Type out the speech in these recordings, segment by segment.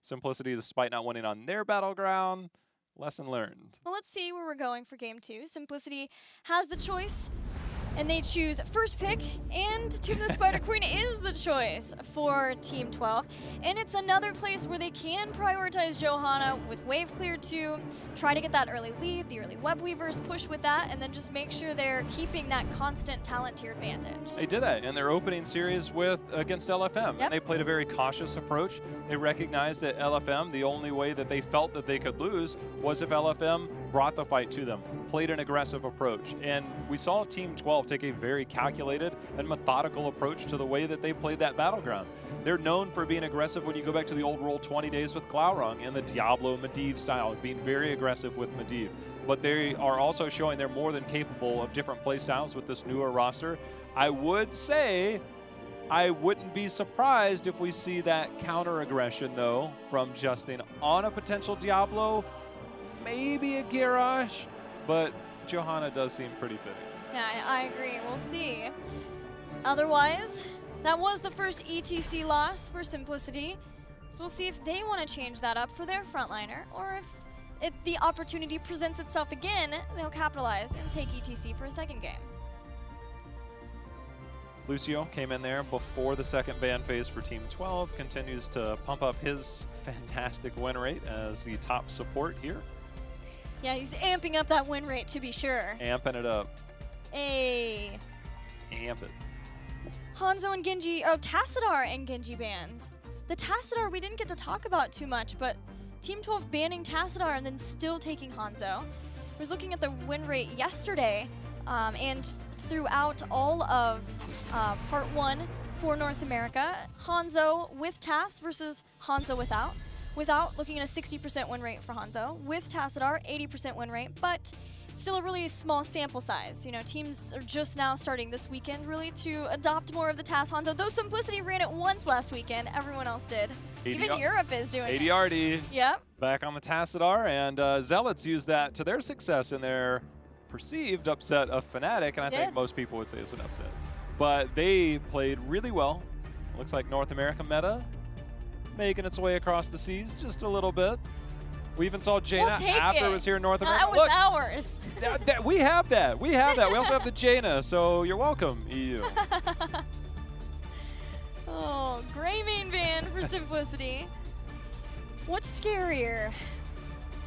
Simplicity, despite not winning on their battleground, lesson learned. Well, let's see where we're going for game 2. Simplicity has the choice, and they choose first pick, and Tomb of the Spider Queen is the choice for Team 12. And it's another place where they can prioritize Johanna with wave clear 2, try to get that early lead, the early web weavers push with that, and then just make sure they're keeping that constant talent tier advantage. They did that in their opening series against LFM. Yep. And they played a very cautious approach. They recognized that LFM, the only way that they felt that they could lose was if LFM brought the fight to them, played an aggressive approach. And we saw Team 12 take a very calculated and methodical approach to the way that they played that battleground. They're known for being aggressive when you go back to the old Roll20 days with Glaurung and the Diablo Medivh style, being very aggressive with Medivh. But they are also showing they're more than capable of different play styles with this newer roster. I would say I wouldn't be surprised if we see that counter aggression though from Justin on a potential Diablo, maybe a Garrosh, but Johanna does seem pretty fitting. Yeah, I agree. We'll see. Otherwise, that was the first ETC loss for Simplicity. So we'll see if they want to change that up for their frontliner, or if the opportunity presents itself again, they'll capitalize and take ETC for a second game. Lucio came in there before the second ban phase for Team 12, continues to pump up his fantastic win rate as the top support here. Yeah, he's amping up that win rate to be sure. Amping it up. Hey. Amp it. Hanzo and Genji, Tassadar and Genji bans. The Tassadar we didn't get to talk about too much, but Team 12 banning Tassadar and then still taking Hanzo. I was looking at the win rate yesterday, and throughout all of Part 1 for North America, Hanzo with Tass versus Hanzo without. Without, looking at a 60% win rate for Hanzo. With Tassadar, 80% win rate, but still a really small sample size. You know, teams are just now starting this weekend really to adopt more of the Tass Hanzo. Though Simplicity ran it once last weekend, everyone else did. Even Europe is doing it. ADRD. Yep. Back on the Tassadar, and Zealots used that to their success in their perceived upset of Fnatic, and I think most people would say it's an upset. But they played really well. Looks like North America meta making its way across the seas just a little bit. We even saw Jaina after it was here in North America. That was ours. We have that. We have that. We also have the Jaina, so you're welcome, EU. Oh, gray main ban for Simplicity. What's scarier?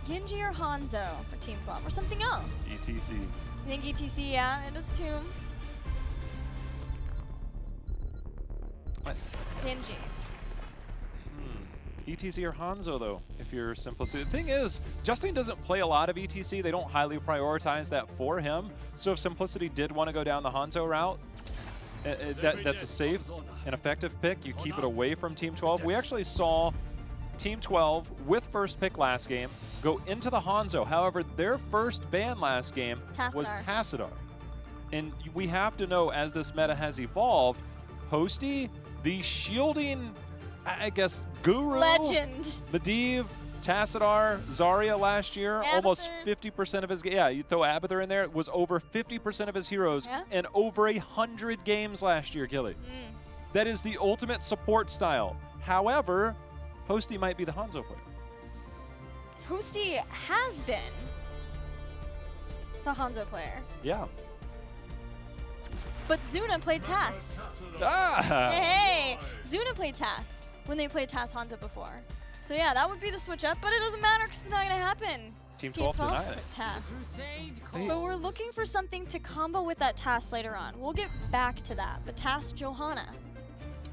Genji or Hanzo for Team 12, or something else? ETC. You think ETC, yeah, it is Tomb. What? Genji. ETC or Hanzo, though, if you're Simplicity. The thing is, Justin doesn't play a lot of ETC. They don't highly prioritize that for him. So if Simplicity did want to go down the Hanzo route, that's a safe and effective pick. You keep it away from Team 12. We actually saw Team 12 with first pick last game go into the Hanzo. However, their first ban last game was Tassadar. And we have to know, as this meta has evolved, Hosty, the shielding, I guess, guru, legend, Medivh, Tassadar, Zarya last year, almost 50% of his, you throw Abathur in there, it was over 50% of his heroes and over 100 games last year, Gilly. That is the ultimate support style. However, Hosty might be the Hanzo player. Hosty has been the Hanzo player. Yeah. But Zuna played Tass. Hey, Zuna played Tass when they played Tass Hanzo before. So yeah, that would be the switch up, but it doesn't matter because it's not going to happen. Team 12 denied it. Tass. So we're looking for something to combo with that Tass later on. We'll get back to that, but Tass Johanna.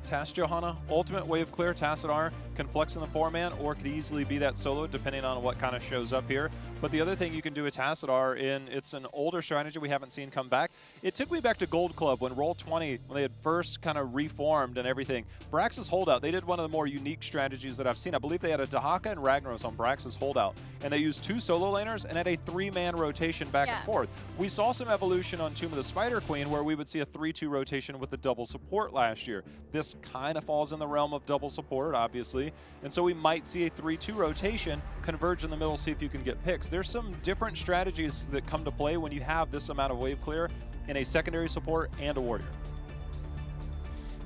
Tass Johanna, ultimate wave clear. Tassadar can flex in the 4-man or could easily be that solo depending on what kind of shows up here. But the other thing you can do with Tassadar, it's an older strategy we haven't seen come back. It took me back to Gold Club when Roll20, when they had first kind of reformed and everything. Brax's holdout, they did one of the more unique strategies that I've seen. I believe they had a Dahaka and Ragnaros on Brax's holdout. And they used 2 solo laners and had a 3-man rotation back and forth. We saw some evolution on Tomb of the Spider Queen where we would see a 3-2 rotation with the double support last year. This kind of falls in the realm of double support, obviously. And so we might see a 3-2 rotation, converge in the middle, see if you can get picks. There's some different strategies that come to play when you have this amount of wave clear in a secondary support and a warrior.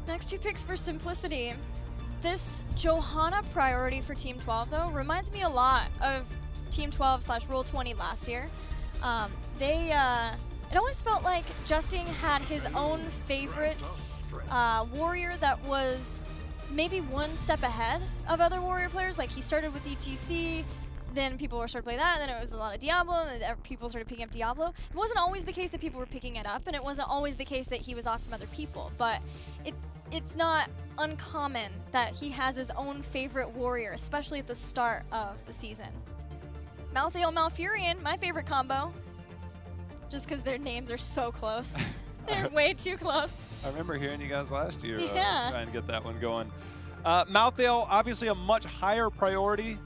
Next 2 picks for Simplicity. This Johanna priority for Team 12, though, reminds me a lot of Team 12/Roll 20 last year. It always felt like Justin had his own favorite warrior that was maybe one step ahead of other warrior players. Like, he started with ETC, then people were starting to play that, and then it was a lot of Diablo, and then people started picking up Diablo. It wasn't always the case that people were picking it up, and it wasn't always the case that he was off from other people, but it's not uncommon that he has his own favorite warrior, especially at the start of the season. Malthael Malfurion, my favorite combo, just because their names are so close. They're way too close. I remember hearing you guys last year Yeah. trying to get that one going. Malthael, obviously a much higher priority.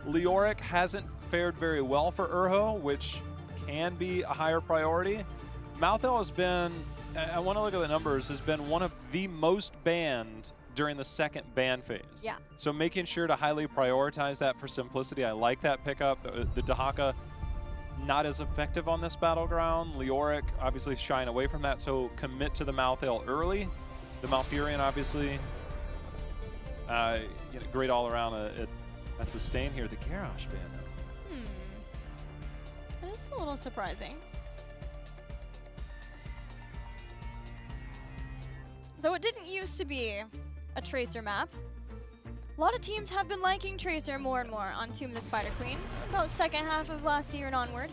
Leoric hasn't fared very well for Urho, which can be a higher priority. Malthael has been, I want to look at the numbers, has been one of the most banned during the second ban phase. Yeah. So making sure to highly prioritize that for simplicity. I like that pickup. The Dahaka, not as effective on this battleground. Leoric obviously shying away from that, so commit to the Malthael early. The Malfurion obviously, great all around. A sustain here. The Garrosh ban. That is a little surprising. Though it didn't used to be a Tracer map. A lot of teams have been liking Tracer more and more on Tomb of the Spider Queen, about second half of last year and onward.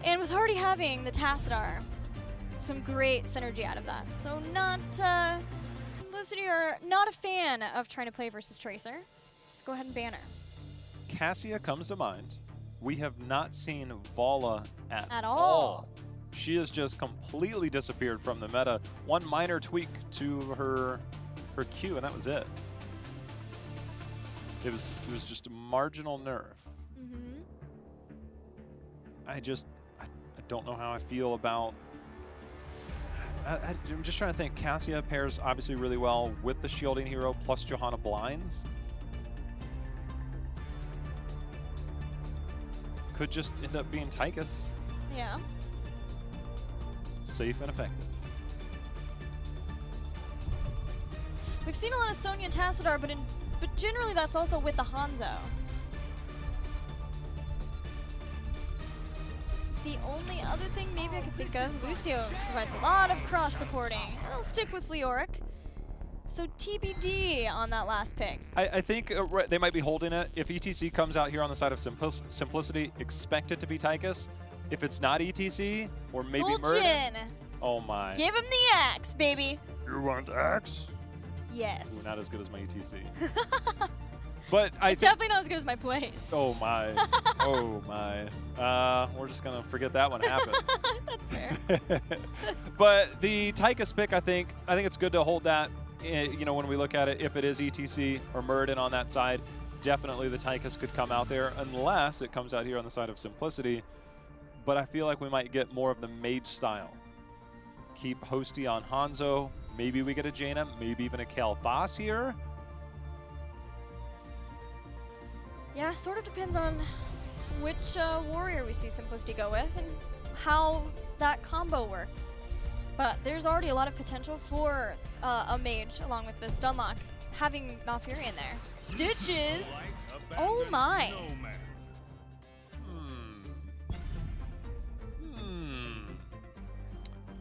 And with already having the Tassadar, some great synergy out of that. So not, Simplicity are not a fan of trying to play versus Tracer. Just go ahead and ban her. Cassia comes to mind. We have not seen Vala at all. She has just completely disappeared from the meta. One minor tweak to her Q, and that was it. It was just a marginal nerf. I don't know how I feel about. I'm just trying to think. Cassia pairs obviously really well with the shielding hero plus Johanna blinds. Could just end up being Tychus. Yeah. Safe and effective. We've seen a lot of Sonya and Tassadar, but generally that's also with the Hanzo. The only other thing maybe I could think of, Lucio provides a lot of cross-supporting. I'll stick with Leoric. So TBD on that last pick. I think they might be holding it. If ETC comes out here on the side of Simplicity, expect it to be Tychus. If it's not ETC, or maybe Murden. Oh my. Give him the axe, baby. You want axe? Yes. Ooh, not as good as my ETC. But it's definitely not as good as my plays. Oh my. Oh my. We're just gonna forget that one happened. That's fair. But the Tychus pick, I think it's good to hold that. You know, when we look at it, if it is ETC or Murden on that side, definitely the Tychus could come out there, unless it comes out here on the side of Simplicity. But I feel like we might get more of the mage style. Keep Hosty on Hanzo. Maybe we get a Jaina, maybe even a Kalthas here. Yeah, sort of depends on which warrior we see Simplicity go with and how that combo works. But there's already a lot of potential for a mage along with the stun lock. Having Malfurion there. Stitches! Oh my!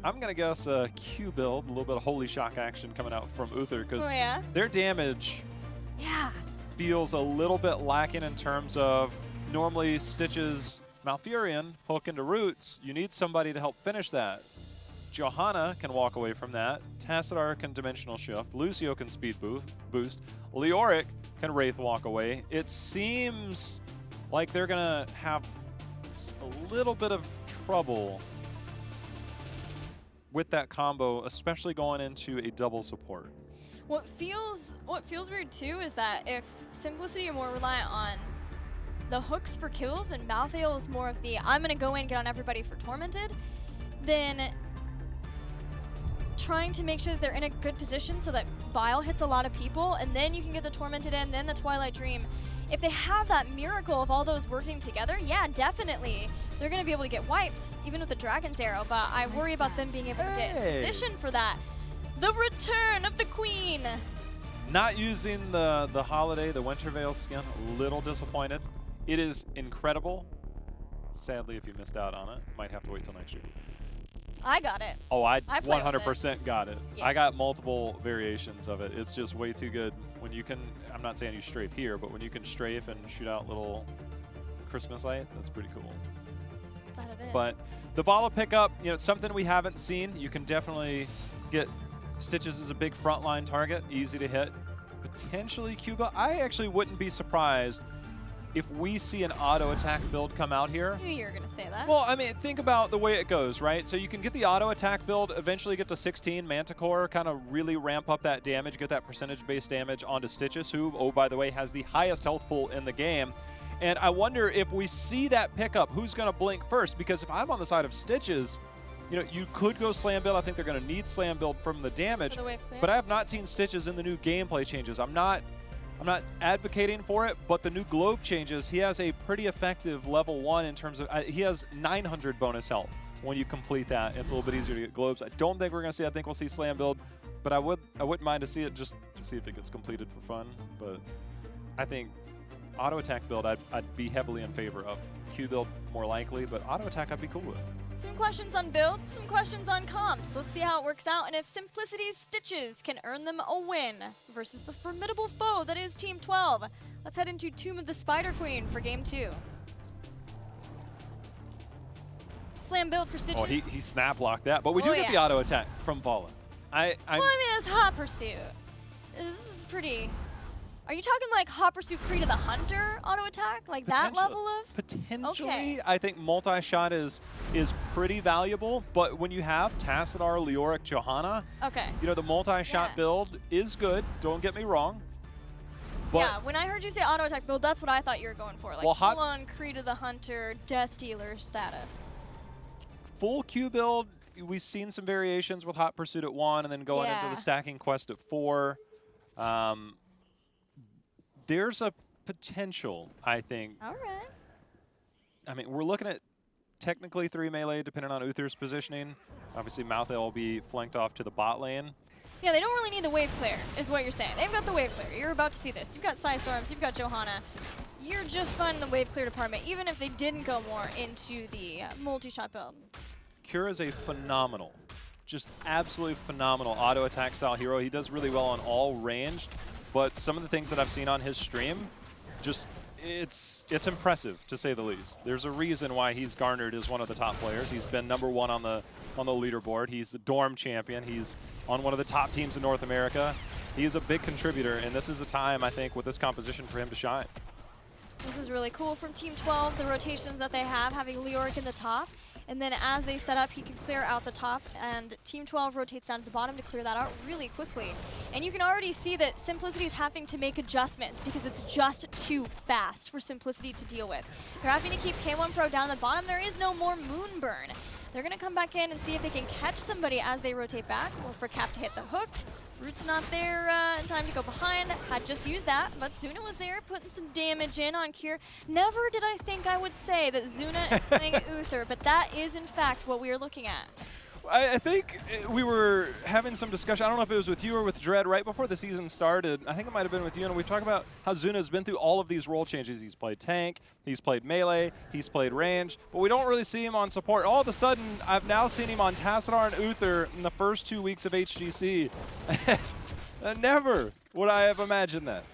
I'm going to guess a Q build, a little bit of Holy Shock action coming out from Uther, because their damage feels a little bit lacking in terms of normally Stitches, Malfurion, hook into roots. You need somebody to help finish that. Johanna can walk away from that. Tassadar can dimensional shift. Lucio can speed boost. Leoric can Wraith walk away. It seems like they're going to have a little bit of trouble with that combo, especially going into a double support. What feels weird too is that if Simplicity are more reliant on the hooks for kills and Malthael is more of the I'm gonna go in, get on everybody for Tormented, then trying to make sure that they're in a good position so that Bile hits a lot of people and then you can get the Tormented in, then the Twilight Dream. If they have that miracle of all those working together, yeah, definitely. They're going to be able to get wipes, even with the Dragon's Arrow, but I worry about them being able to get in position for that. The return of the Queen! Not using the Holiday, the Winter Veil skin, a little disappointed. It is incredible. Sadly, if you missed out on it, might have to wait till next year. I got it. Oh, I play with 100% got it. Yeah. I got multiple variations of it. It's just way too good when you can, I'm not saying you strafe here, but when you can strafe and shoot out little Christmas lights, that's pretty cool. That it is. But the Vala pickup, you know, it's something we haven't seen. You can definitely get Stitches as a big frontline target, easy to hit. Potentially Cuba. I actually wouldn't be surprised if we see an auto attack build come out here. I knew you were going to say that. Well, I mean, think about the way it goes, right? So you can get the auto attack build, eventually get to 16 Manticore, kind of really ramp up that damage, get that percentage-based damage onto Stitches, who, oh, by the way, has the highest health pool in the game. And I wonder if we see that pickup, who's going to blink first? Because if I'm on the side of Stitches, you know, you could go Slam Build. I think they're going to need Slam Build from the damage. But I have not seen Stitches in the new gameplay changes. I'm not advocating for it, but the new globe changes, he has a pretty effective level 1 in terms of, he has 900 bonus health when you complete that. It's a little bit easier to get globes. I don't think we're going to see, I think we'll see Slam Build, but I wouldn't mind to see it just to see if it gets completed for fun. But I think auto attack build I'd be heavily in favor of. Q build more likely, but auto attack I'd be cool with. Some questions on builds, some questions on comps. Let's see how it works out and if Simplicity's Stitches can earn them a win versus the formidable foe that is Team 12. Let's head into Tomb of the Spider Queen for Game 2. Slam build for Stitches. Oh, he snap locked that, but we do get the auto attack from Vala. Well, I mean, it's Hot Pursuit. This is pretty... Are you talking like Hot Pursuit Creed of the Hunter auto attack? Like that level of? Potentially, okay. I think multi-shot is pretty valuable, but when you have Tassadar, Leoric, Johanna, okay. You know, the multi-shot build is good, don't get me wrong. But yeah, when I heard you say auto attack build, that's what I thought you were going for. Like well, full-on Creed of the Hunter, Death Dealer status. Full Q build, we've seen some variations with Hot Pursuit at 1 and then going into the stacking quest at 4. There's a potential, I think. All right. I mean, we're looking at technically 3 melee, depending on Uther's positioning. Obviously, Malthael will be flanked off to the bot lane. Yeah, they don't really need the wave clear, is what you're saying. They've got the wave clear. You're about to see this. You've got Psystorms, you've got Johanna. You're just fine in the wave clear department, even if they didn't go more into the multi-shot build. Cure is a phenomenal, just absolutely phenomenal auto attack style hero. He does really well on all range. But some of the things that I've seen on his stream, just it's impressive to say the least. There's a reason why he's garnered as one of the top players. He's been #1 on the leaderboard. He's a dorm champion. He's on one of the top teams in North America. He is a big contributor, and this is a time I think with this composition for him to shine. This is really cool from Team 12. The rotations that they have, having Leoric in the top. And then as they set up, he can clear out the top, and Team 12 rotates down to the bottom to clear that out really quickly. And you can already see that Simplicity is having to make adjustments because it's just too fast for Simplicity to deal with. They're having to keep K1 Pro down the bottom. There is no more Moonburn. They're going to come back in and see if they can catch somebody as they rotate back, or for Cap to hit the hook. Root's not there in time to go behind. Had just used that, but Zuna was there putting some damage in on Cure. Never did I think I would say that Zuna is playing Uther, but that is in fact what we are looking at. I think we were having some discussion. I don't know if it was with you or with Dread right before the season started. I think it might have been with you, and we talked about how Zuna has been through all of these role changes. He's played tank, he's played melee, he's played range, but we don't really see him on support. All of a sudden, I've now seen him on Tassadar and Uther in the first 2 weeks of HGC. Never would I have imagined that.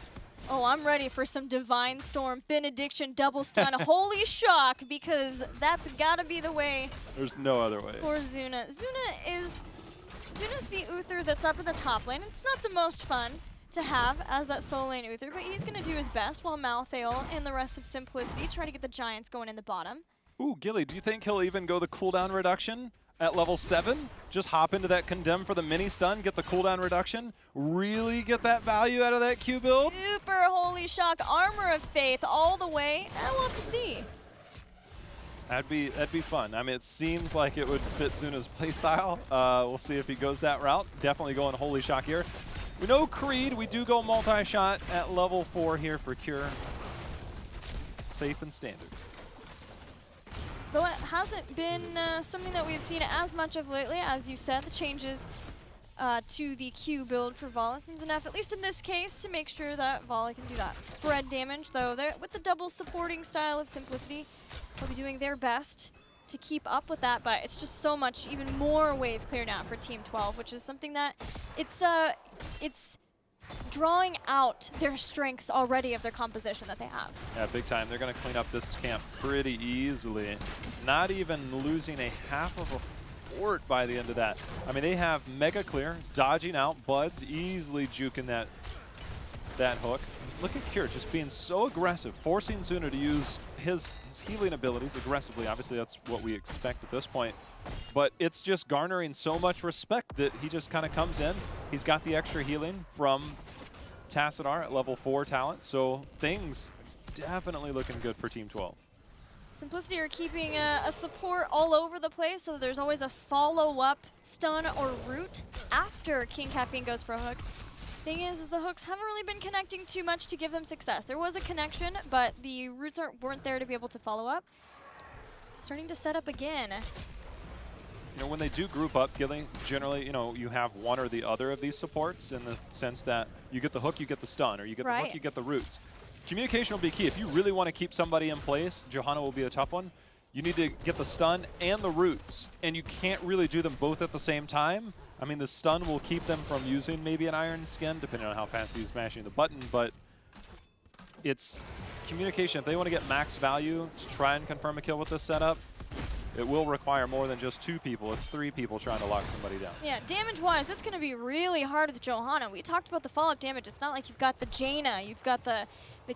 Oh, I'm ready for some Divine Storm, Benediction, Double Stun, Holy Shock, because that's gotta be the way. There's no other way. For Zuna. Zuna's the Uther that's up in the top lane. It's not the most fun to have as that solo lane Uther, but he's gonna do his best while Malthael and the rest of Simplicity try to get the Giants going in the bottom. Ooh, Gilly, do you think he'll even go the cooldown reduction at level 7? Just hop into that Condemn for the mini stun, get the cooldown reduction, really get that value out of that Q build? Super Holy Shock, Armor of Faith all the way, and we'll have to see. That'd be fun. I mean, it seems like it would fit Zuna's playstyle. We'll see if he goes that route. Definitely going Holy Shock here. We know Creed, we do go multi-shot at level 4 here for Cure. Safe and standard. Though it hasn't been something that we've seen as much of lately, as you said, the changes to the Q build for Vala seems enough, at least in this case, to make sure that Vala can do that spread damage, though with the double supporting style of Simplicity, they'll be doing their best to keep up with that, but it's just so much even more wave clear now for Team 12, which is something that it's drawing out their strengths already of their composition that they have. Yeah, big time. They're going to clean up this camp pretty easily. Not even losing a half of a fort by the end of that. I mean, they have mega clear, dodging out, Buds easily juking that hook. Look at Cure just being so aggressive, forcing Zuna to use his healing abilities aggressively. Obviously, that's what we expect at this point. But it's just garnering so much respect that he just kind of comes in. He's got the extra healing from Tassadar at level 4 talent, so things definitely looking good for Team 12. Simplicity are keeping a support all over the place, so there's always a follow-up stun or root after King Caffeine goes for a hook. Thing is the hooks haven't really been connecting too much to give them success. There was a connection, but the roots weren't there to be able to follow up. Starting to set up again. You know, when they do group up, generally, you know, you have one or the other of these supports in the sense that you get the hook, you get the stun, or you get the hook, you get the roots. Communication will be key. If you really want to keep somebody in place, Johanna will be a tough one. You need to get the stun and the roots, and you can't really do them both at the same time. I mean, the stun will keep them from using maybe an iron skin, depending on how fast he's smashing the button, but it's communication. If they want to get max value to try and confirm a kill with this setup, it will require more than just 2 people. It's 3 people trying to lock somebody down. Yeah, damage-wise, it's going to be really hard with Johanna. We talked about the follow-up damage. It's not like you've got the Jaina, you've got the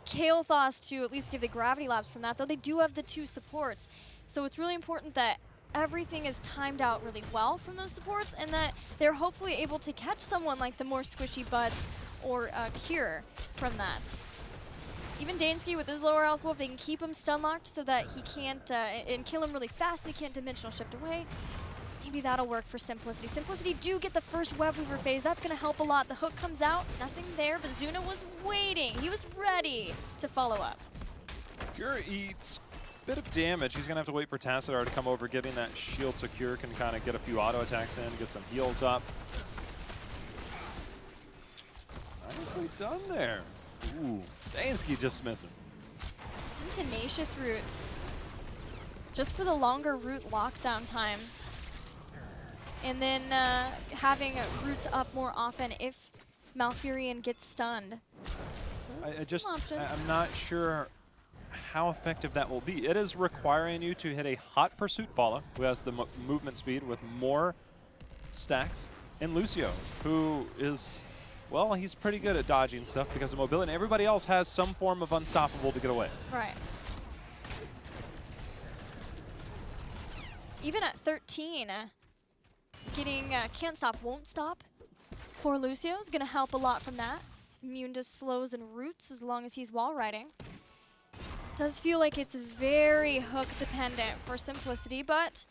Kael'thas to at least give the gravity labs from that, though they do have the 2 supports. So it's really important that everything is timed out really well from those supports and that they're hopefully able to catch someone like the more squishy Buds or Cure from that. Even Dansky with his lower health wolf, they can keep him stun locked so that he can't and kill him really fast. He can't dimensional shift away. Maybe that'll work for Simplicity. Simplicity do get the first web weaver phase. That's going to help a lot. The hook comes out, nothing there, but Zuna was waiting. He was ready to follow up. Cure eats a bit of damage. He's going to have to wait for Tassadar to come over, getting that shield so Cure can kind of get a few auto attacks in, get some heals up. Nicely done there. Ooh, Dansky just missing. Tenacious roots. Just for the longer root lockdown time. And then having roots up more often if Malfurion gets stunned. I'm not sure how effective that will be. It is requiring you to hit a hot pursuit follow, who has the movement speed with more stacks, and Lucio, who is, well, he's pretty good at dodging stuff because of mobility. And everybody else has some form of unstoppable to get away. Right. Even at 13, getting can't stop, won't stop for Lucio is going to help a lot from that. Immune to slows and roots as long as he's wall riding. Does feel like it's very hook dependent for Simplicity, but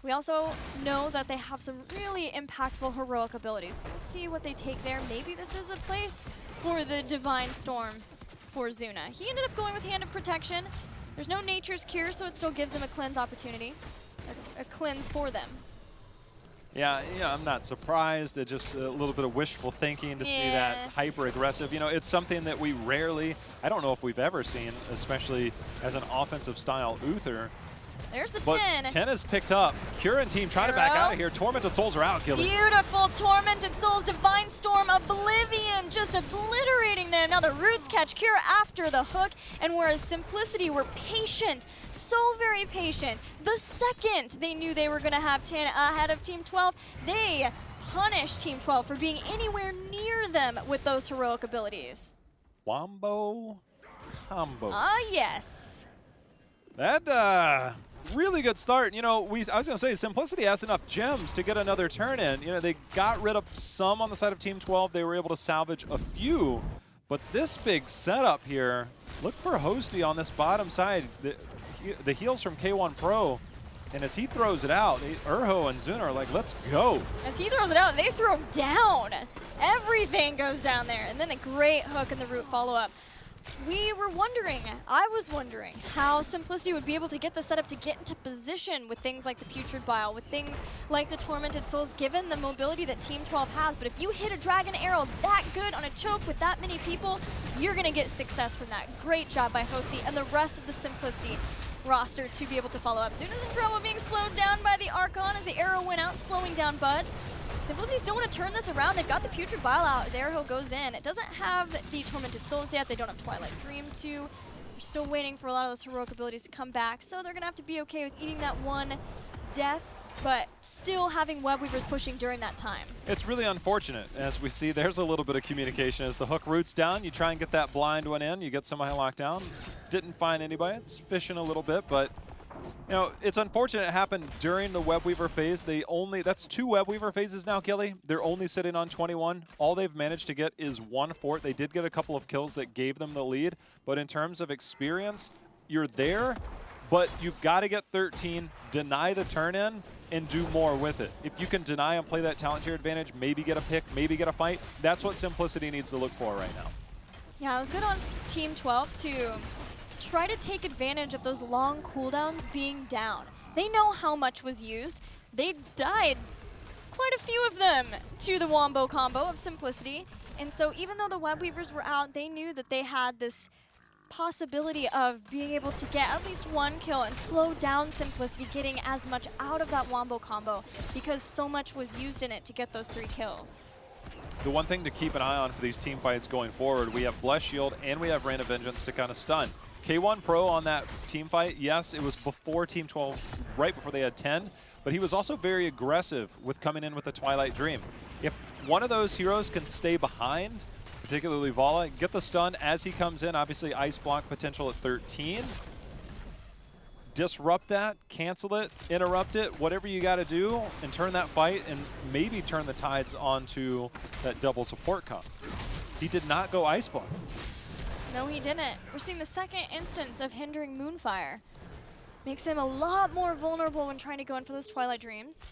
we also know that they have some really impactful heroic abilities. We'll see what they take there. Maybe this is a place for the Divine Storm for Zuna. He ended up going with Hand of Protection. There's no Nature's Cure, so it still gives them a cleanse opportunity. A cleanse for them. Yeah, I'm not surprised. It's just a little bit of wishful thinking to see that hyper-aggressive. You know, it's something that we rarely, I don't know if we've ever seen, especially as an offensive style Uther. There's the but 10. 10 is picked up. Cure and team try to back out of here. Tormented Souls are out, Gilly. Beautiful Tormented Souls, Divine Storm, Oblivion, just obliterating them. Now the roots catch Cure after the hook, and whereas Simplicity were patient, so very patient, the second they knew they were going to have 10 ahead of Team 12, they punished Team 12 for being anywhere near them with those heroic abilities. Wombo combo. Yes. That, really good start. You know, I was going to say, Simplicity has enough gems to get another turn in. You know, they got rid of some on the side of Team 12. They were able to salvage a few. But this big setup here, look for Hosty on this bottom side. The heals from K1 Pro. And as he throws it out, Urho and Zuna are like, let's go. As he throws it out, they throw down. Everything goes down there. And then a great hook in the root follow-up. we were wondering, I was wondering, how Simplicity would be able to get the setup to get into position with things like the Putrid Bile, with things like the Tormented Souls, given the mobility that Team 12 has. But if you hit a Dragon Arrow that good on a choke with that many people, you're going to get success from that. Great job by Hosty and the rest of the Simplicity roster to be able to follow up. Zuna's in trouble being slowed down by the Archon as the arrow went out, slowing down Buds. Simplicity still want to turn this around. They've got the Putrid Bile out as Arrowhill goes in. It doesn't have the Tormented Souls yet. They don't have Twilight Dream 2. They're still waiting for a lot of those heroic abilities to come back, so they're going to have to be okay with eating that one death, but still having Web Weavers pushing during that time. It's really unfortunate. As we see, there's a little bit of communication. As the hook roots down, you try and get that blind one in. You get somebody locked down. Didn't find anybody. It's fishing a little bit, but you know, it's unfortunate it happened during the Web Weaver phase. That's 2 Web Weaver phases now, Gilly. They're only sitting on 21. All they've managed to get is 1 fort. They did get a couple of kills that gave them the lead, but in terms of experience, you're there, but you've got to get 13, deny the turn-in, and do more with it. If you can deny and play that talent to your advantage, maybe get a pick, maybe get a fight, that's what Simplicity needs to look for right now. Yeah, it was good on Team 12 to try to take advantage of those long cooldowns being down. They know how much was used. They died quite a few of them to the Wombo combo of Simplicity. And so even though the Web Weavers were out, they knew that they had this possibility of being able to get at least 1 kill and slow down Simplicity getting as much out of that Wombo combo because so much was used in it to get those 3 kills. The one thing to keep an eye on for these team fights going forward, we have Blessed Shield and we have Rain of Vengeance to kind of stun. K1 Pro on that team fight, yes, it was before Team 12, right before they had 10, but he was also very aggressive with coming in with the Twilight Dream. If one of those heroes can stay behind, particularly Vala, get the stun as he comes in, obviously Ice Block potential at 13, disrupt that, cancel it, interrupt it, whatever you got to do, and turn that fight and maybe turn the tides onto that double support comp. He did not go Ice Block. No, he didn't. We're seeing the second instance of hindering Moonfire. Makes him a lot more vulnerable when trying to go in for those Twilight Dreams.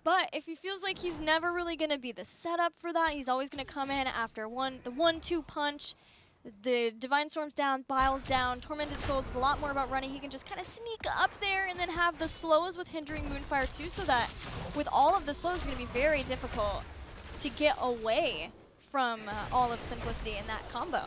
But if he feels like he's never really going to be the setup for that, he's always going to come in after the 1-2 punch, the Divine Storm's down, Bile's down, Tormented Souls is a lot more about running. He can just kind of sneak up there and then have the slows with hindering Moonfire too, so that with all of the slows, it's going to be very difficult to get away from all of Simplicity in that combo.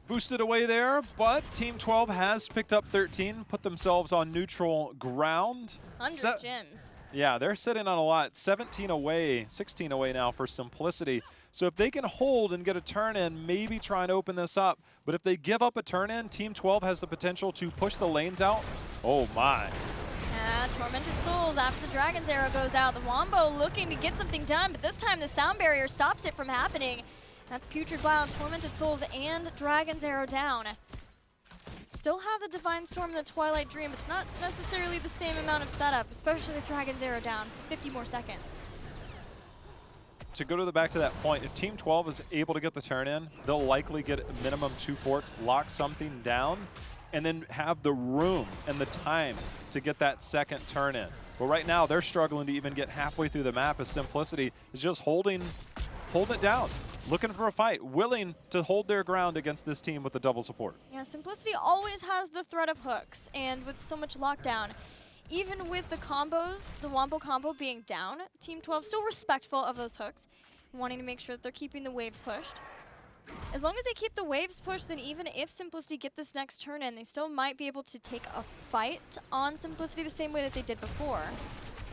Boosted away there, but Team 12 has picked up 13, put themselves on neutral ground. 100 gems. Yeah, they're sitting on a lot. 17 away, 16 away now for Simplicity. So if they can hold and get a turn in, maybe try and open this up. But if they give up a turn in, Team 12 has the potential to push the lanes out. Oh my. Tormented Souls after the Dragon's Arrow goes out. The Wombo looking to get something done, but this time the sound barrier stops it from happening. That's Putrid Bile, Tormented Souls, and Dragon's Arrow down. Still have the Divine Storm and the Twilight Dream, but not necessarily the same amount of setup, especially the Dragon's Arrow down. 50 more seconds. To go to the back to that point, if Team 12 is able to get the turn in, they'll likely get a minimum 2 forts, lock something down, and then have the room and the time to get that second turn in. But right now, they're struggling to even get halfway through the map as Simplicity is just holding it down. Looking for a fight, willing to hold their ground against this team with the double support. Yeah, Simplicity always has the threat of hooks, and with so much lockdown, even with the combos, the Wombo combo being down, Team 12 still respectful of those hooks, wanting to make sure that they're keeping the waves pushed. As long as they keep the waves pushed, then even if Simplicity get this next turn in, they still might be able to take a fight on Simplicity the same way that they did before.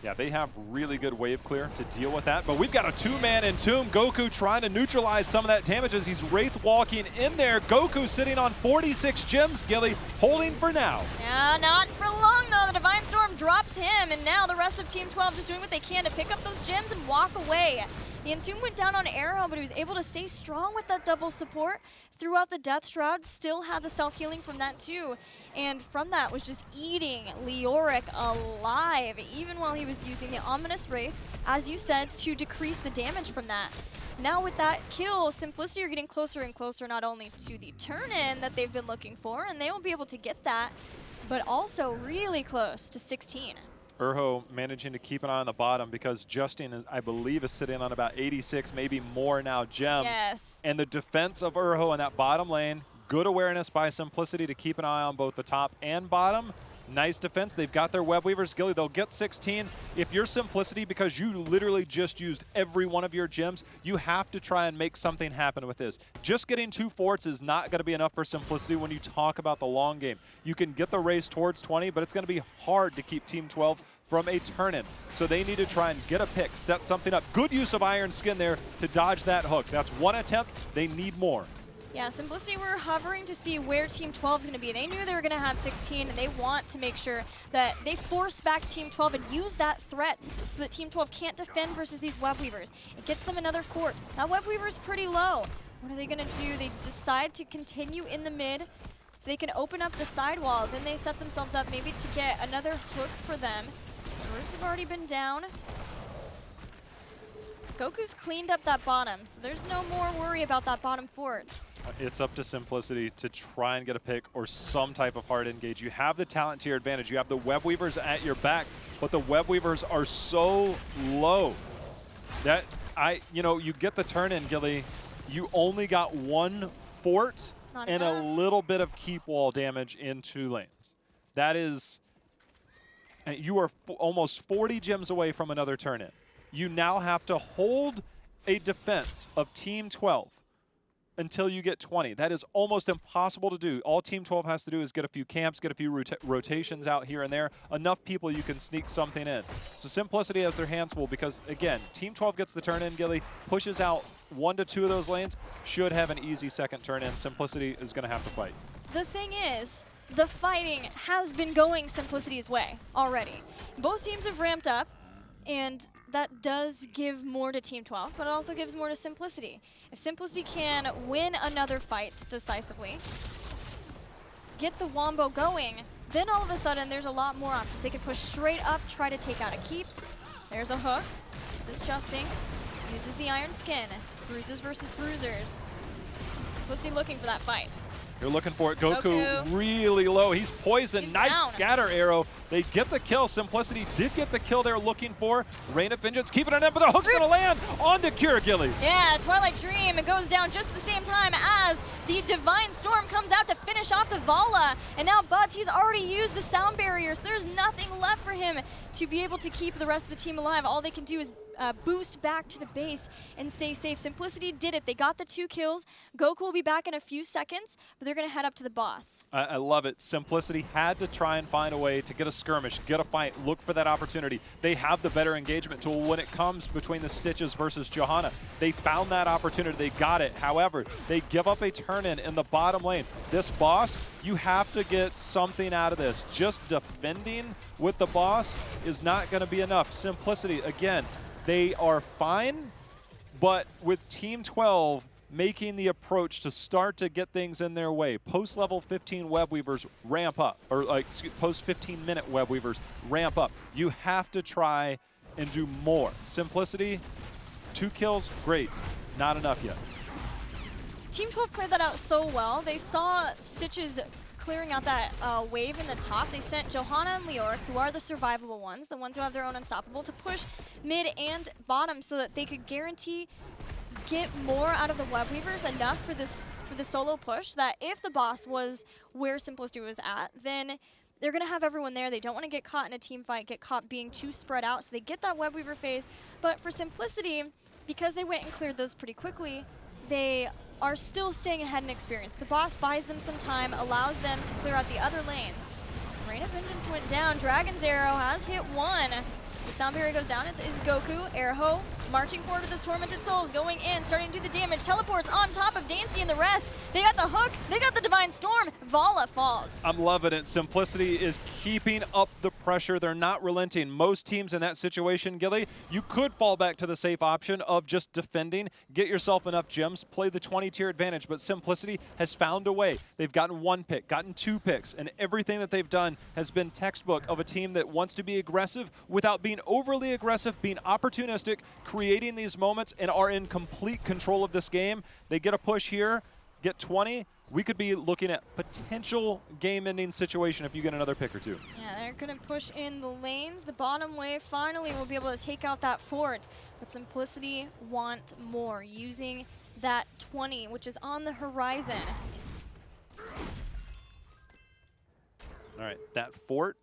Yeah, they have really good wave clear to deal with that, but we've got a 2-man Entomb. Goku trying to neutralize some of that damage as he's Wraith walking in there. Goku sitting on 46 gems, Gilly, holding for now. Yeah, not for long though. The Divine Storm drops him, and now the rest of Team 12 just doing what they can to pick up those gems and walk away. The Entomb went down on Arrow, but he was able to stay strong with that double support throughout the Death Shroud, still had the self-healing from that too. And from that was just eating Leoric alive, even while he was using the Ominous Wraith, as you said, to decrease the damage from that. Now with that kill, Simplicity are getting closer and closer not only to the turn-in that they've been looking for, and they won't be able to get that, but also really close to 16. Urho managing to keep an eye on the bottom because Justin, I believe, is sitting on about 86, maybe more now gems. Yes. And the defense of Urho in that bottom lane, good awareness by Simplicity to keep an eye on both the top and bottom. Nice defense. They've got their web weavers. Gilly, they'll get 16. If you're Simplicity, because you literally just used every one of your gems, you have to try and make something happen with this. Just getting 2 forts is not going to be enough for Simplicity when you talk about the long game. You can get the race towards 20, but it's going to be hard to keep Team 12 from a turn-in. So they need to try and get a pick, set something up. Good use of Iron Skin there to dodge that hook. That's one attempt. They need more. Yeah, Simplicity were hovering to see where Team 12 is going to be. They knew they were going to have 16, and they want to make sure that they force back Team 12 and use that threat so that Team 12 can't defend versus these web weavers. It gets them another fort. That web weaver is pretty low. What are they going to do? They decide to continue in the mid. If they can open up the sidewall, then they set themselves up maybe to get another hook for them. The roots have already been down. Goku's cleaned up that bottom, so there's no more worry about that bottom fort. It's up to Simplicity to try and get a pick or some type of hard engage. You have the talent to your advantage. You have the web weavers at your back, but the web weavers are so low that you get the turn in, Gilly. You only got 1 fort and a little bit of keep wall damage in 2 lanes. That is, you are almost 40 gems away from another turn in. You now have to hold a defense of Team 12 until you get 20. That is almost impossible to do. All Team 12 has to do is get a few camps, get a few rotations out here and there. Enough people you can sneak something in. So Simplicity has their hands full because, again, Team 12 gets the turn in, Gilly, pushes out 1 to 2 of those lanes, should have an easy second turn in. Simplicity is going to have to fight. The thing is, the fighting has been going Simplicity's way already. Both teams have ramped up, and that does give more to Team 12, but it also gives more to Simplicity. If Simplicity can win another fight decisively, get the wombo going, then all of a sudden there's a lot more options. They can push straight up, try to take out a keep. There's a hook. This is Justing. Uses the Iron Skin. Bruisers versus bruisers. Simplicity looking for that fight. You're looking for it. Goku really low. He's poisoned. He's nice down. Scatter arrow. They get the kill. Simplicity did get the kill they're looking for. Rain of Vengeance keeping it in, but the hook's going to land on the Cure, Gilly. Yeah, Twilight Dream goes down just at the same time as the Divine Storm comes out to finish off the Vala. And now Buds, he's already used the sound barriers. There's nothing left for him to be able to keep the rest of the team alive. All they can do is boost back to the base and stay safe. Simplicity did it. They got the 2 kills. Goku will be back in a few seconds, but they're going to head up to the boss. I love it. Simplicity had to try and find a way to get a skirmish, get a fight, look for that opportunity. They have the better engagement tool when it comes between the Stitches versus Johanna. They found that opportunity. They got it. However, they give up a turn-in the bottom lane. This boss, you have to get something out of this. Just defending with the boss is not going to be enough. Simplicity, again, they are fine, but with Team 12 making the approach to start to get things in their way, post-level 15 web weavers ramp up, or post-15-minute web weavers ramp up. You have to try and do more. Simplicity, 2 kills, great. Not enough yet. Team 12 cleared that out so well. They saw Stitches clearing out that wave in the top. They sent Johanna and Leoric, who are the survivable ones, the ones who have their own unstoppable, to push mid and bottom so that they could guarantee get more out of the web weavers, enough for the solo push, that if the boss was where Simplicity was at, then they're going to have everyone there. They don't want to get caught in a team fight, get caught being too spread out, so they get that web weaver phase. But for Simplicity, because they went and cleared those pretty quickly, they are still staying ahead in experience. The boss buys them some time, allows them to clear out the other lanes. Rain of Vengeance went down. Dragon's Arrow has hit 1. The sound barrier goes down. It is Goku. Erho marching forward with his Tormented Souls, going in, starting to do the damage. Teleports on top of Dansky and the rest. They got the hook. They got the Divine Storm. Vala falls. I'm loving it. Simplicity is keeping up the pressure. They're not relenting. Most teams in that situation, Gilly, you could fall back to the safe option of just defending, get yourself enough gems, play the 20-tier advantage, but Simplicity has found a way. They've gotten 1 pick, gotten 2 picks, and everything that they've done has been textbook of a team that wants to be aggressive without being overly aggressive, being opportunistic, creating these moments, and are in complete control of this game. They get a push here, get 20, we could be looking at potential game-ending situation if you get another pick or two. Yeah, they're going to push in the lanes. The bottom wave finally will be able to take out that fort. But Simplicity want more, using that 20, which is on the horizon. All right, that fort,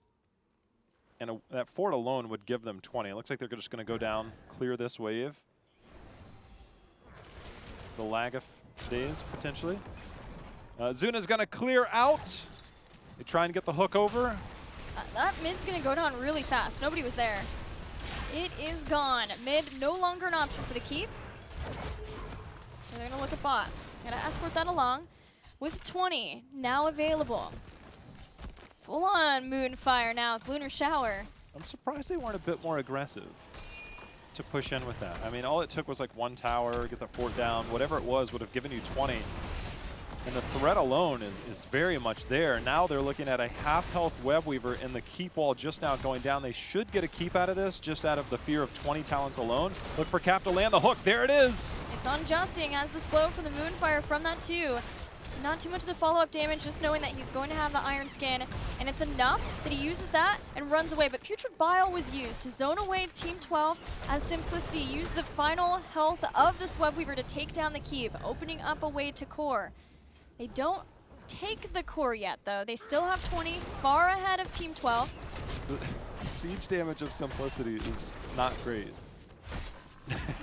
and that fort alone would give them 20. It looks like they're just going to go down, clear this wave. The lag of days, potentially. Zuna's going to clear out. They try and get the hook over. That mid's going to go down really fast. Nobody was there. It is gone. Mid no longer an option for the keep. So they're going to look at bot. Going to escort that along with 20 now available. Full-on Moonfire now with Lunar Shower. I'm surprised they weren't a bit more aggressive to push in with that. I mean, all it took was like one tower, get the fort down, whatever it was would have given you 20. And the threat alone is very much there. Now they're looking at a half-health Web Weaver and the keep wall just now going down. They should get a keep out of this just out of the fear of 20 talents alone. Look for Cap to land the hook. There it is. It's on Justing as the slow for the Moonfire from that too. Not too much of the follow-up damage, just knowing that he's going to have the Iron Skin. And it's enough that he uses that and runs away. But Putrid Bile was used to zone away Team 12 as Simplicity used the final health of this Web Weaver to take down the keep, opening up a way to core. They don't take the core yet, though. They still have 20, far ahead of Team 12. The siege damage of Simplicity is not great.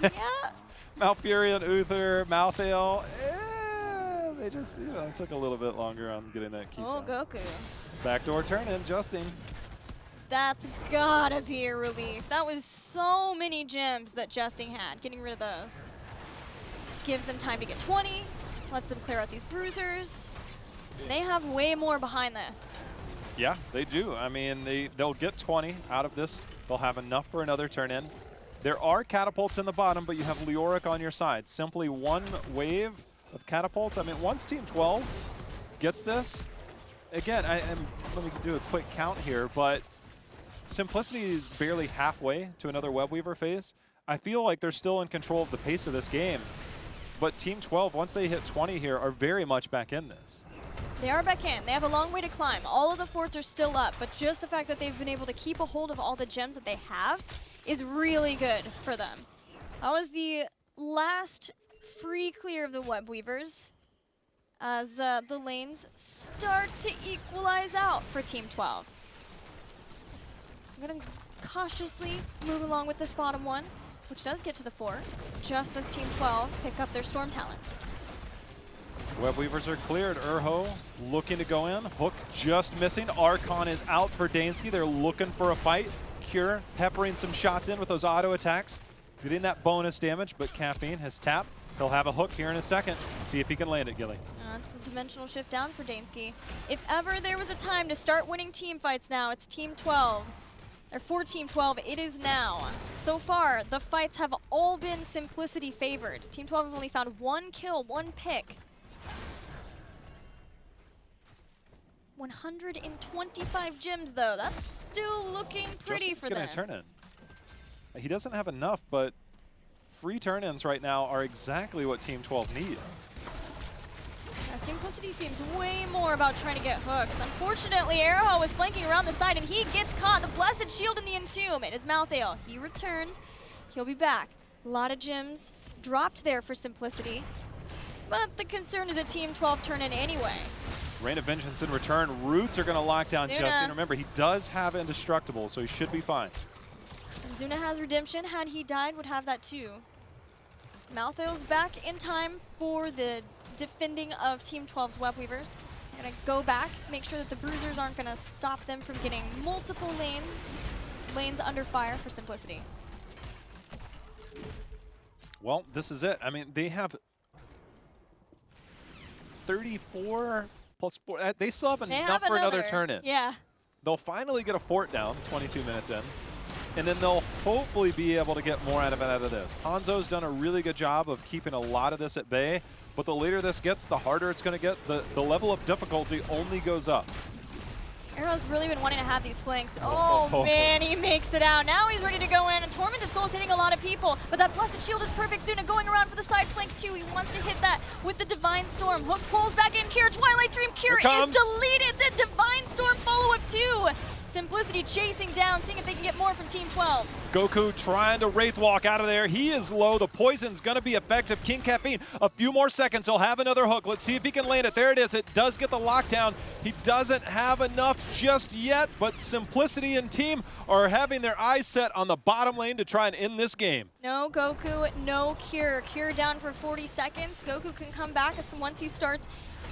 Yeah. Malfurion, Uther, Malthael, they just, took a little bit longer on getting that keep. Oh, down. Goku. Backdoor turn in, Justing. That's gotta be a relief. That was so many gems that Justing had. Getting rid of those gives them time to get 20. Lets them clear out these bruisers. They have way more behind this. Yeah, they do. I mean, they'll get 20 out of this. They'll have enough for another turn in. There are catapults in the bottom, but you have Leoric on your side. Simply one wave of catapults. I mean, once Team 12 gets this, again, let me do a quick count here, but Simplicity is barely halfway to another Web Weaver phase. I feel like they're still in control of the pace of this game. But Team 12, once they hit 20 here, are very much back in this. They are back in. They have a long way to climb. All of the forts are still up, but just the fact that they've been able to keep a hold of all the gems that they have is really good for them. That was the last free clear of the Web Weavers as the lanes start to equalize out for Team 12. I'm going to cautiously move along with this bottom one, which does get to the fort, just as Team 12 pick up their Storm Talents. Web Weavers are cleared. Urho looking to go in. Hook just missing. Archon is out for Dansky. They're looking for a fight. Cure peppering some shots in with those auto attacks. Getting that bonus damage, but Caffeine has tapped. He'll have a hook here in a second. See if he can land it, Gilly. It's a dimensional shift down for Dansky. If ever there was a time to start winning team fights now, it's Team 12. Or for Team 12, it is now. So far, the fights have all been Simplicity favored. Team 12 have only found one kill, one pick. 125 gems, though. That's still looking pretty for them. Justin's gonna turn in. He doesn't have enough, but free turn-ins right now are exactly what Team 12 needs. Simplicity seems way more about trying to get hooks. Unfortunately, Arrow was flanking around the side, and he gets caught. The Blessed Shield in the Entomb. It is Malthael. He returns. He'll be back. A lot of gems dropped there for Simplicity. But the concern is a Team 12 turn in anyway. Rain of Vengeance in return. Roots are going to lock down Zuna. Justin. Remember, he does have Indestructible, so he should be fine. And Zuna has Redemption. Had he died, would have that too. Malthael's back in time for the defending of Team 12's Web Weavers. They're going to go back, make sure that the Bruisers aren't going to stop them from getting multiple lanes under fire for Simplicity. Well, this is it. I mean, they have 34 plus 4. They still have enough for another turn in. Yeah. They'll finally get a fort down 22 minutes in. And then they'll hopefully be able to get more out of this. Hanzo's done a really good job of keeping a lot of this at bay, but the later this gets, the harder it's going to get. The level of difficulty only goes up. Arrow's really been wanting to have these flanks. Oh man, he makes it out. Now he's ready to go in, and Tormented Soul's hitting a lot of people, but that Blessed Shield is perfect. Zuna going around for the side flank too. He wants to hit that with the Divine Storm. Hook pulls back in. Kira, Twilight Dream. Kira is deleted. The Divine Storm follow-up too. Simplicity chasing down, seeing if they can get more from Team 12. Goku trying to Wraith Walk out of there. He is low. The poison's going to be effective. King Caffeine, a few more seconds. He'll have another hook. Let's see if he can land it. There it is. It does get the lockdown. He doesn't have enough just yet, but Simplicity and team are having their eyes set on the bottom lane to try and end this game. No Goku, no Cure. Cure down for 40 seconds. Goku can come back once he starts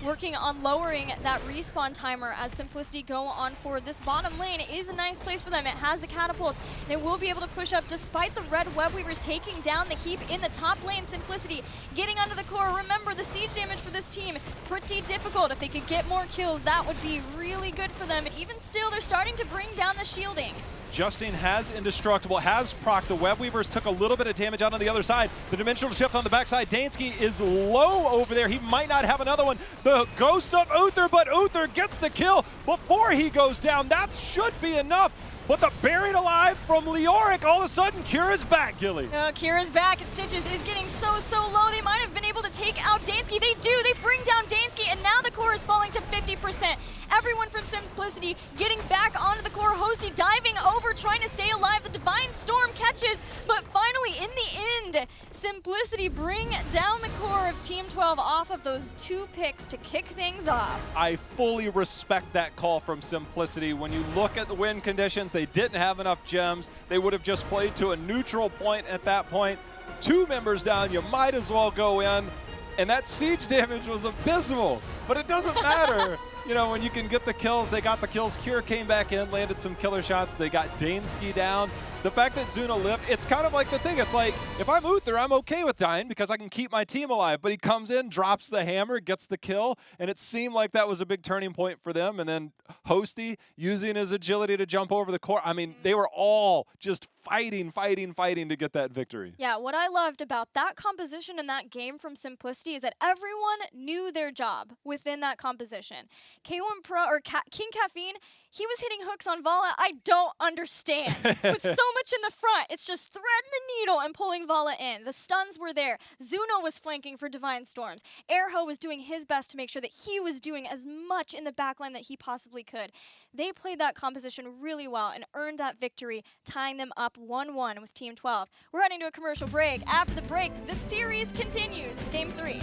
working on lowering that respawn timer as Simplicity go on forward. This bottom lane is a nice place for them. It has the catapults, and it will be able to push up despite the red web weavers taking down the keep in the top lane. Simplicity getting under the core. Remember, the siege damage for this team, pretty difficult. If they could get more kills, that would be really good for them. And even still, they're starting to bring down the shielding. Justine has Indestructible, has proc. The Web Weavers took a little bit of damage out on the other side. The Dimensional Shift on the backside. Dansky is low over there. He might not have another one. The Ghost of Uther, but Uther gets the kill before he goes down. That should be enough. But the Buried Alive from Leoric, all of a sudden, Kira's back, Gilly. Kira's back, and Stitches is getting so low. They might have been able to take out Dansky. They do. They bring down Dansky, and now the core is falling to 50%. Everyone from Simplicity getting back onto the core. Hosty diving over, trying to stay alive. The Divine Storm catches, but finally, in the end, Simplicity bring down the core of Team 12 off of those 2 picks to kick things off. I fully respect that call from Simplicity. When you look at the win conditions, they didn't have enough gems. They would have just played to a neutral point at that point. 2 members down, you might as well go in. And that siege damage was abysmal, but it doesn't matter. You know, when you can get the kills, they got the kills. Cure came back in, landed some killer shots. They got Dansky down. The fact that Zuna lived, it's kind of like the thing. It's like, if I'm Uther, I'm okay with dying because I can keep my team alive. But he comes in, drops the hammer, gets the kill, and it seemed like that was a big turning point for them. And then Hosty using his agility to jump over the core. I mean, they were all just fighting to get that victory. Yeah, what I loved about that composition in that game from Simplicity is that everyone knew their job within that composition. K1 Pro, or King Caffeine, he was hitting hooks on Vala. I don't understand. With so much in the front, it's just threading the needle and pulling Vala in. The stuns were there. Zuno was flanking for Divine Storms. Erho was doing his best to make sure that he was doing as much in the backline that he possibly could. They played that composition really well and earned that victory, tying them up 1-1 with Team 12. We're heading to a commercial break. After the break, the series continues with Game 3.